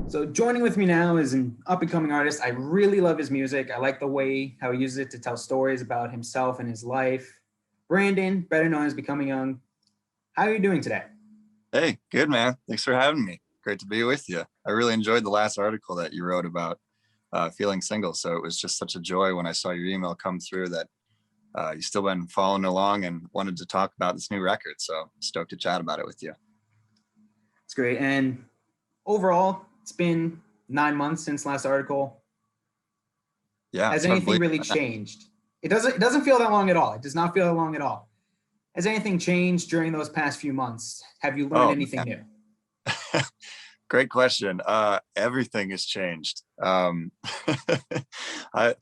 So joining with me now is an up-and-coming artist. I really love his music. I like the way how he uses it to tell stories about himself and his life. Brandon, better known as Becoming Young. How are you doing today? Hey, good man. Thanks for having me. Great to be with you. I really enjoyed the last article that you wrote about feeling single. So it was just such a joy when I saw your email come through that you still been following along and wanted to talk about this new record. So stoked to chat about it with you. It's great. And overall, it's been 9 months since last article. Yeah, Has it's hard to anything believe. really changed? It doesn't feel that long at all. It does not feel that long at all. Has anything changed during those past few months? Have you learned Oh, anything man. new? Great question. Everything has changed. I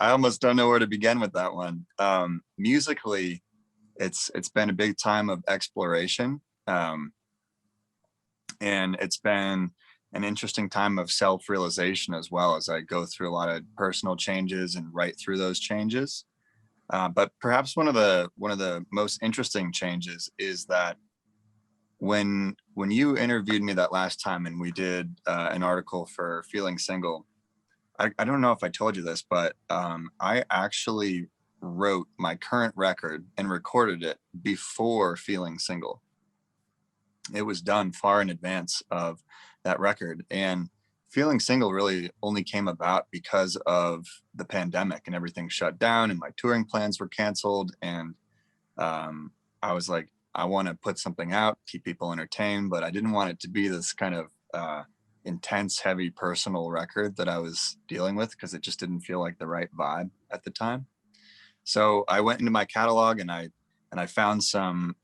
almost don't know where to begin with that one. Musically, it's been a big time of exploration. And it's been an interesting time of self-realization as well as I go through a lot of personal changes and write through those changes. But perhaps one of the most interesting changes is that when you interviewed me that last time and we did an article for Feeling Single, I don't know if I told you this, but I actually wrote my current record and recorded it before Feeling Single. It was done far in advance of that record, and Feeling Single really only came about because of the pandemic and everything shut down and my touring plans were canceled. And I was like, I want to put something out, keep people entertained, but I didn't want it to be this kind of intense, heavy personal record that I was dealing with because it just didn't feel like the right vibe at the time. So I went into my catalog and I found some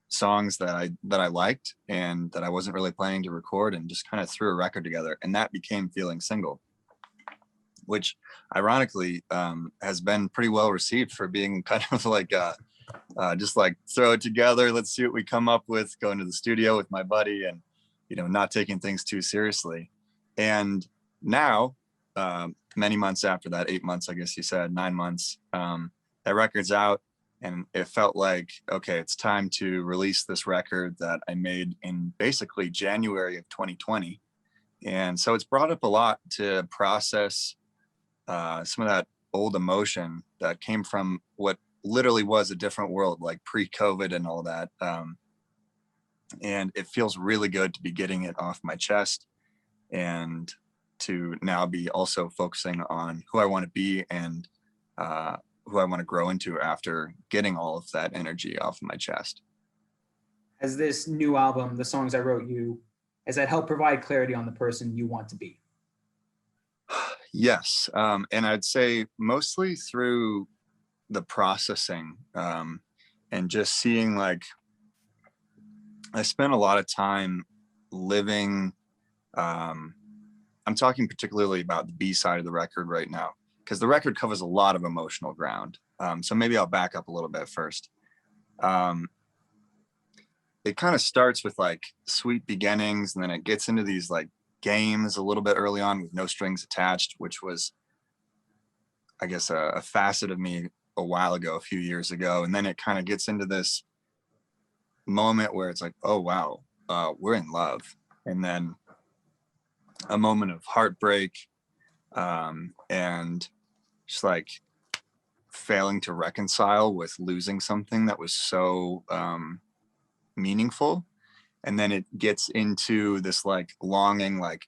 songs that I liked and that I wasn't really planning to record, and just kind of threw a record together, and that became Feeling Single, which ironically has been pretty well received for being kind of like just like throw it together, let's see what we come up with, go into the studio with my buddy and not taking things too seriously. And now many months after that, 8 months, I guess you said, 9 months, that record's out, and it felt like, okay, it's time to release this record that I made in basically January of 2020. And so it's brought up a lot to process some of that old emotion that came from what literally was a different world, like pre-COVID and all that. And it feels really good to be getting it off my chest and to now be also focusing on who I want to be and who I want to grow into after getting all of that energy off of my chest. Has this new album, The Songs I Wrote You, has that helped provide clarity on the person you want to be? Yes. And I'd say mostly through the processing and just seeing, like, I spent a lot of time living. I'm talking particularly about the B side of the record right now, because the record covers a lot of emotional ground. So maybe I'll back up a little bit first. It kind of starts with like sweet beginnings, and then it gets into these like games a little bit early on with No Strings Attached, which was, I guess, a facet of me a while ago, a few years ago. And then it kind of gets into this moment where it's like, oh, wow, we're in love. And then a moment of heartbreak and just like failing to reconcile with losing something that was so meaningful. And then it gets into this like longing, like,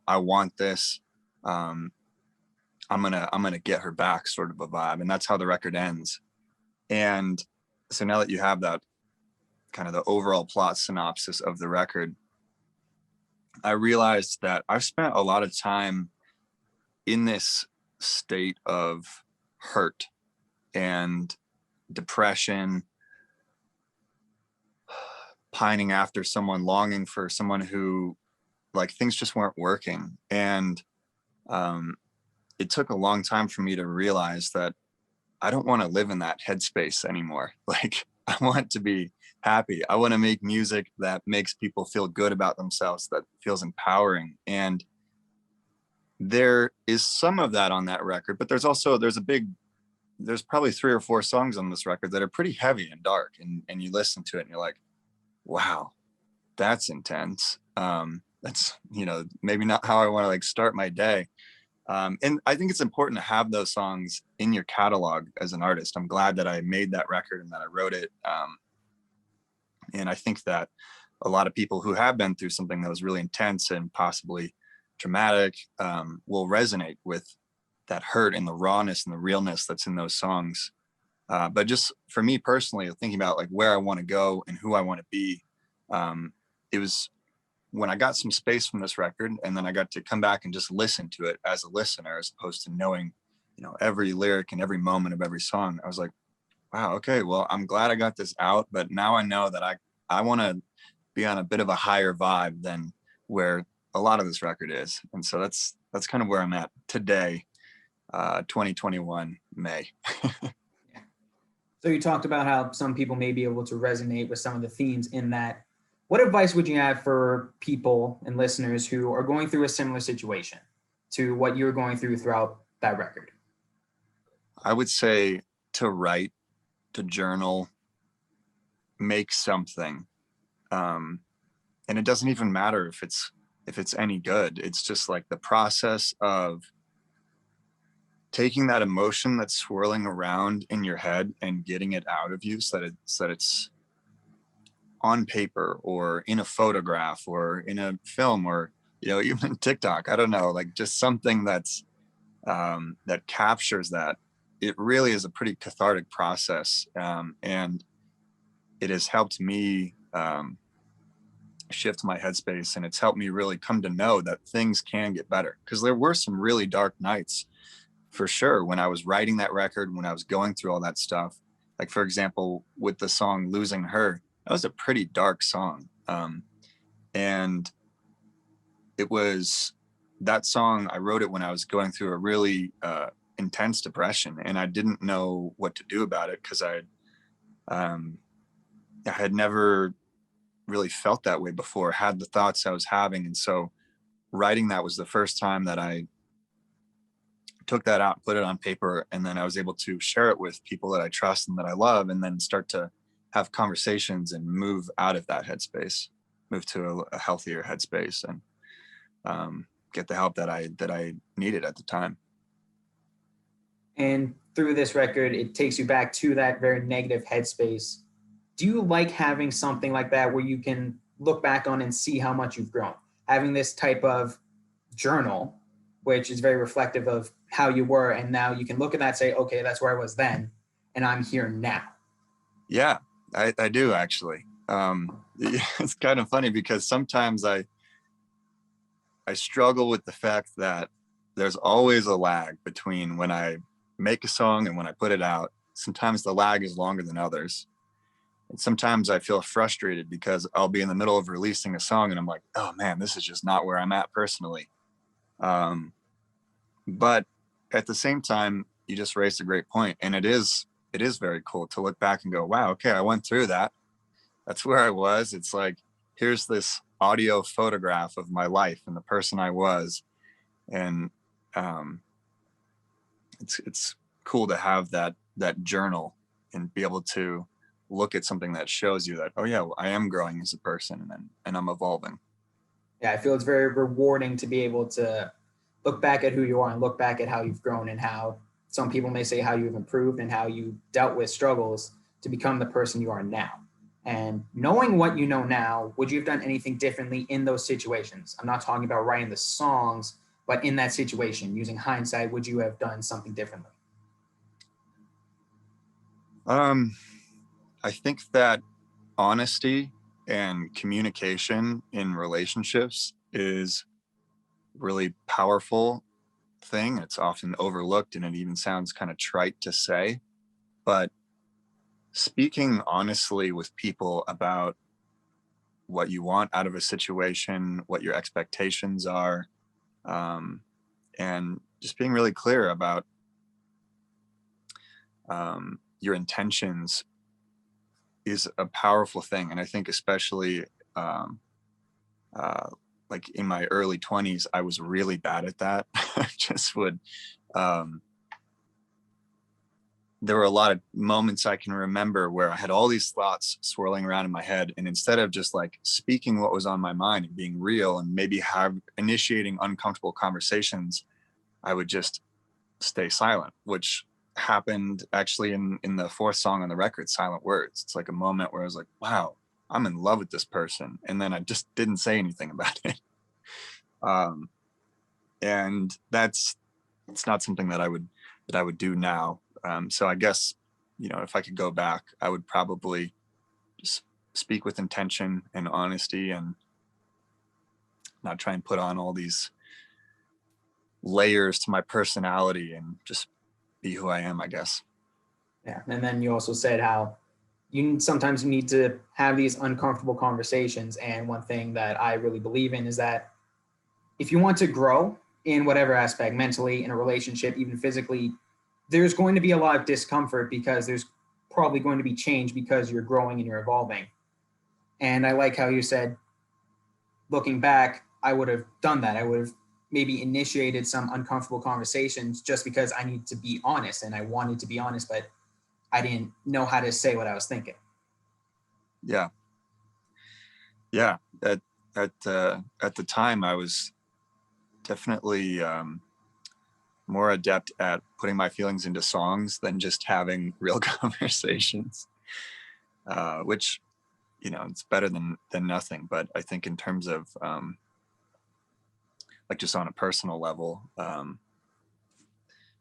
I want this. I'm gonna get her back sort of a vibe. And that's how the record ends. And so now that you have that kind of the overall plot synopsis of the record, I realized that I've spent a lot of time in this state of hurt and depression, pining after someone, longing for someone who, like, things just weren't working. And it took a long time for me to realize that I don't want to live in that headspace anymore. Like, I want to be happy. I want to make music that makes people feel good about themselves, that feels empowering. And there is some of that on that record, but there's probably 3 or 4 songs on this record that are pretty heavy and dark. And you listen to it and you're like, wow, that's intense. that's, maybe not how I want to like start my day. And I think it's important to have those songs in your catalog as an artist. I'm glad that I made that record and that I wrote it. And I think that a lot of people who have been through something that was really intense and possibly traumatic will resonate with that hurt and the rawness and the realness that's in those songs. But just for me personally, thinking about like where I want to go and who I want to be, it was when I got some space from this record, and then I got to come back and just listen to it as a listener, as opposed to knowing, every lyric and every moment of every song. I was like, wow, okay, well, I'm glad I got this out, but now I know that I want to be on a bit of a higher vibe than where a lot of this record is. And so that's kind of where I'm at today, 2021 May. So you talked about how some people may be able to resonate with some of the themes in that. What advice would you have for people and listeners who are going through a similar situation to what you're going through throughout that record? I would say to write, to journal, make something. And it doesn't even matter if it's any good. It's just like the process of taking that emotion that's swirling around in your head and getting it out of you so that it's on paper or in a photograph or in a film or, even TikTok. I don't know, like just something that's that captures that. It really is a pretty cathartic process. And it has helped me shift my headspace, and it's helped me really come to know that things can get better. Because there were some really dark nights for sure when I was writing that record, when I was going through all that stuff. Like, for example, with the song Losing Her, that was a pretty dark song. And it was that song, I wrote it when I was going through a really intense depression, and I didn't know what to do about it because I had never really felt that way before, had the thoughts I was having. And so writing that was the first time that I took that out, put it on paper, and then I was able to share it with people that I trust and that I love, and then start to have conversations and move out of that headspace, move to a healthier headspace, and get the help that I needed at the time. And through this record, it takes you back to that very negative headspace. Do you like having something like that where you can look back on and see how much you've grown? Having this type of journal, which is very reflective of how you were, and now you can look at that and say, okay, that's where I was then, and I'm here now. Yeah, I do actually. It's kind of funny because sometimes I struggle with the fact that there's always a lag between when I make a song and when I put it out. Sometimes the lag is longer than others. And sometimes I feel frustrated because I'll be in the middle of releasing a song and I'm like, oh man, this is just not where I'm at personally. But at the same time, you just raised a great point. And it is very cool to look back and go, wow, okay, I went through that. That's where I was. It's like, here's this audio photograph of my life and the person I was. And it's cool to have that journal and be able to look at something that shows you that, oh yeah, well, I am growing as a person and I'm evolving. Yeah, I feel it's very rewarding to be able to look back at who you are and look back at how you've grown and how some people may say how you've improved and how you dealt with struggles to become the person you are now. And knowing what you know now, would you have done anything differently in those situations? I'm not talking about writing the songs, but in that situation, using hindsight, would you have done something differently? I think that honesty and communication in relationships is really powerful thing. It's often overlooked and it even sounds kind of trite to say, but speaking honestly with people about what you want out of a situation, what your expectations are, and just being really clear about your intentions is a powerful thing. And I think especially like in my early 20s, I was really bad at that. I just would there were a lot of moments I can remember where I had all these thoughts swirling around in my head. And instead of just like speaking what was on my mind and being real and maybe initiating uncomfortable conversations, I would just stay silent, which happened actually in the fourth song on the record, Silent Words. It's like a moment where I was like, wow, I'm in love with this person. And then I just didn't say anything about it. And it's not something that I would do now. So I guess, if I could go back, I would probably just speak with intention and honesty and not try and put on all these layers to my personality and just be who I am, I guess. Yeah. And then you also said how sometimes you need to have these uncomfortable conversations. And one thing that I really believe in is that if you want to grow in whatever aspect, mentally, in a relationship, even physically, there's going to be a lot of discomfort because there's probably going to be change because you're growing and you're evolving. And I like how you said, looking back, I would have done that. I would have maybe initiated some uncomfortable conversations just because I needed to be honest and I wanted to be honest, but I didn't know how to say what I was thinking. Yeah. Yeah. At the time, I was definitely more adept at putting my feelings into songs than just having real conversations, which, it's better than nothing. But I think in terms of like just on a personal level,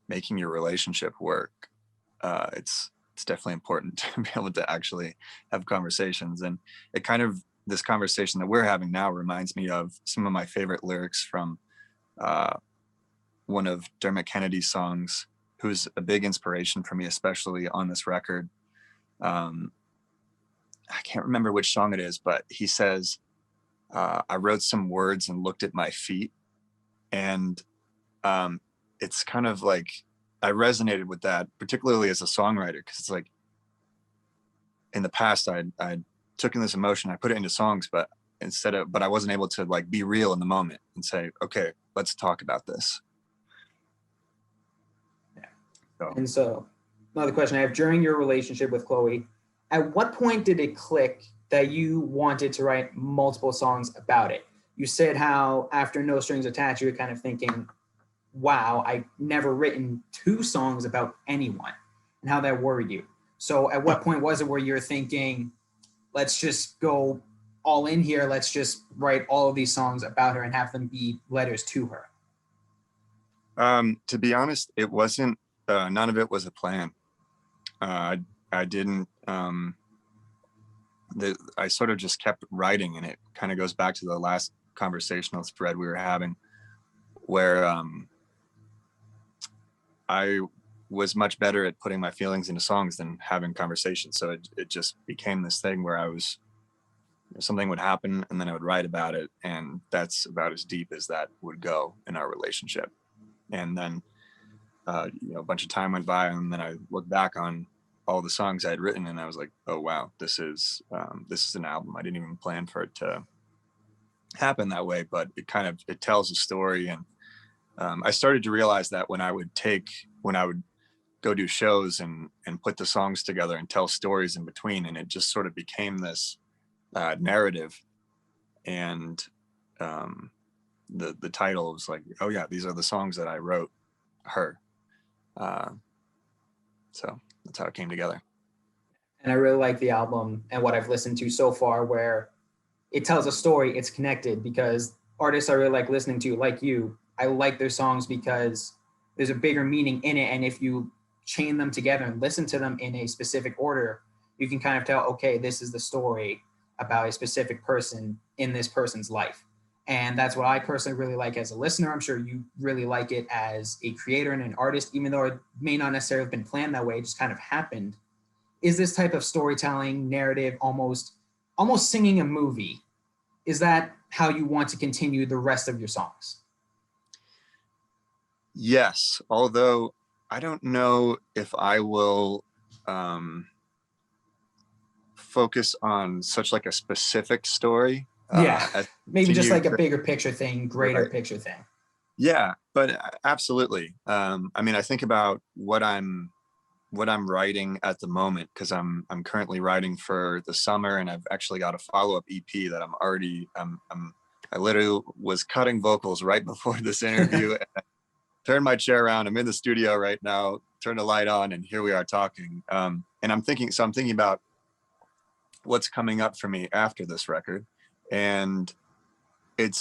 making your relationship work, it's definitely important to be able to actually have conversations. And it kind of, this conversation that we're having now reminds me of some of my favorite lyrics from one of Dermot Kennedy's songs, who's a big inspiration for me, especially on this record. I can't remember which song it is, but he says, I wrote some words and looked at my feet. And it's kind of like, I resonated with that, particularly as a songwriter, because it's like, in the past, I took in this emotion, I put it into songs, but I wasn't able to like be real in the moment and say, okay, let's talk about this. Yeah. And so another question I have, during your relationship with Chloe, at what point did it click that you wanted to write multiple songs about it? You said how after No Strings Attached, you were kind of thinking, wow, I've never written 2 songs about anyone, and how that worried you. So at what point was it where you're thinking, let's just go all in here, let's just write all of these songs about her and have them be letters to her? To be honest, it wasn't, none of it was a plan. I didn't, I sort of just kept writing, and it kind of goes back to the last conversational thread we were having, where I was much better at putting my feelings into songs than having conversations. So it just became this thing where I was, something would happen and then I would write about it. And that's about as deep as that would go in our relationship. And then, a bunch of time went by, and then I looked back on all the songs I had written, and I was like, oh, wow, this is an album. I didn't even plan for it to happen that way, but it tells a story. And I started to realize that when I would go do shows and put the songs together and tell stories in between, and it just sort of became this narrative. And the title was like, oh yeah, these are the songs that I wrote her. So that's how it came together. And I really like the album and what I've listened to so far, where it tells a story, it's connected, because artists I really like listening to, like you, I like their songs because there's a bigger meaning in it. And if you chain them together and listen to them in a specific order, you can kind of tell, okay, this is the story about a specific person in this person's life. And that's what I personally really like as a listener. I'm sure you really like it as a creator and an artist, even though it may not necessarily have been planned that way, it just kind of happened. Is this type of storytelling, narrative, almost singing a movie, is that how you want to continue the rest of your songs? Yes, although I don't know if I will focus on such like a specific story. Maybe just like a bigger picture thing, greater picture thing. Yeah, but absolutely. I mean, I think about what I'm what I'm writing at the moment, because I'm currently writing for the summer, and I've actually got a follow-up EP that I literally was cutting vocals right before this interview. And I turned my chair around. I'm in the studio right now, turn the light on, and here we are talking. And I'm thinking about what's coming up for me after this record. And it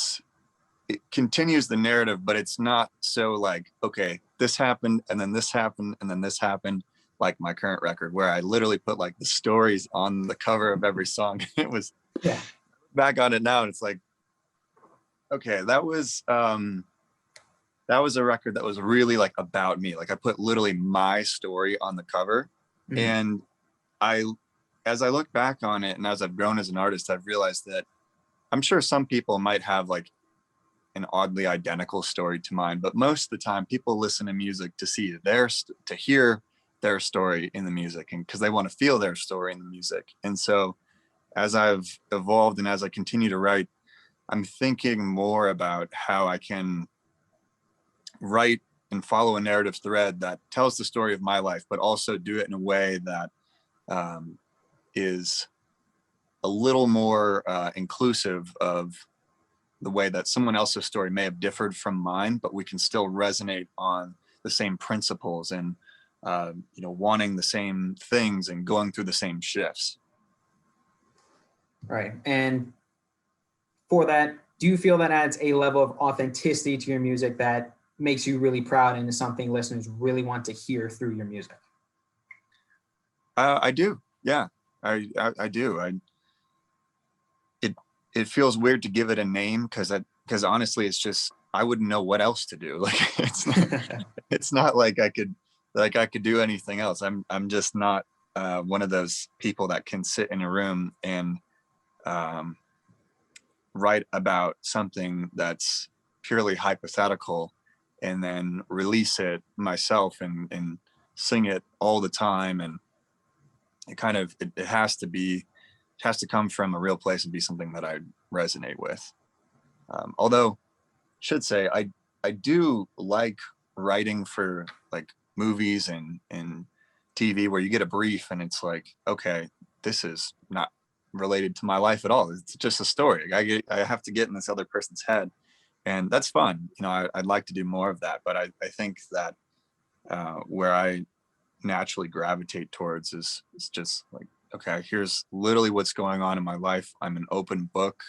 continues the narrative, but it's not so like, okay, this happened and then this happened and then this happened, like my current record, where I literally put like the stories on the cover of every song. It was Yeah. back on it now, and it's like, okay, that was a record that was really like about me. Like I put literally my story on the cover. Mhm. And as I look back on it and as I've grown as an artist, I've realized that I'm sure some people might have like an oddly identical story to mine, but most of the time people listen to music to see to hear their story in the music, and because they want to feel their story in the music. And so as I've evolved and as I continue to write, I'm thinking more about how I can write and follow a narrative thread that tells the story of my life, but also do it in a way that is a little more inclusive of the way that someone else's story may have differed from mine, but we can still resonate on the same principles and wanting the same things and going through the same shifts. Right. And for that, do you feel that adds a level of authenticity to your music that makes you really proud and is something listeners really want to hear through your music? I do. Yeah, I do. It feels weird to give it a name because honestly, it's just, I wouldn't know what else to do. Like it's not like I could do anything else. I'm just not one of those people that can sit in a room and write about something that's purely hypothetical and then release it myself and sing it all the time. And it has to come from a real place and be something that I resonate with. Although should say I do like writing for like movies and TV, where you get a brief and it's like, okay, this is not related to my life at all. It's just a story. I have to get in this other person's head, and that's fun. I'd like to do more of that, but I think that where I naturally gravitate towards is just like, okay, here's literally what's going on in my life. I'm an open book.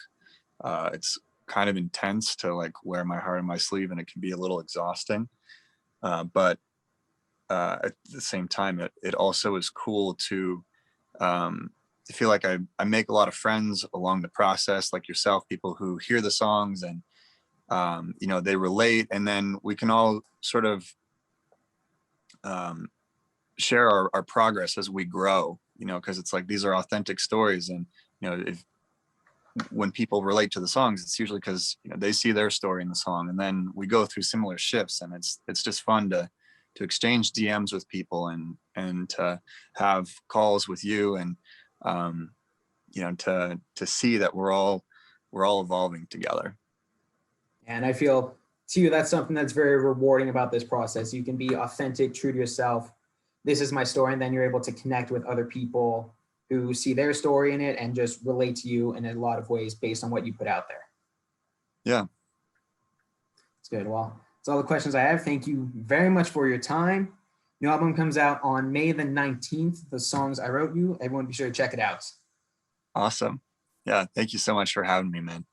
It's kind of intense to like wear my heart on my sleeve, and it can be a little exhausting. But at the same time, it also is cool to feel like I make a lot of friends along the process, like yourself, people who hear the songs and they relate, and then we can all sort of share our progress as we grow, because it's like these are authentic stories. And when people relate to the songs, it's usually because they see their story in the song, and then we go through similar shifts, and it's just fun to exchange DMs with people and to have calls with you, and to see that we're all evolving together. And I feel to you, that's something that's very rewarding about this process. You can be authentic, true to yourself. This is my story. And then you're able to connect with other people who see their story in it and just relate to you in a lot of ways based on what you put out there. Yeah. It's good. Well, that's all the questions I have. Thank you very much for your time. New album comes out on May the 19th. The Songs I Wrote You. Everyone be sure to check it out. Awesome. Yeah. Thank you so much for having me, man.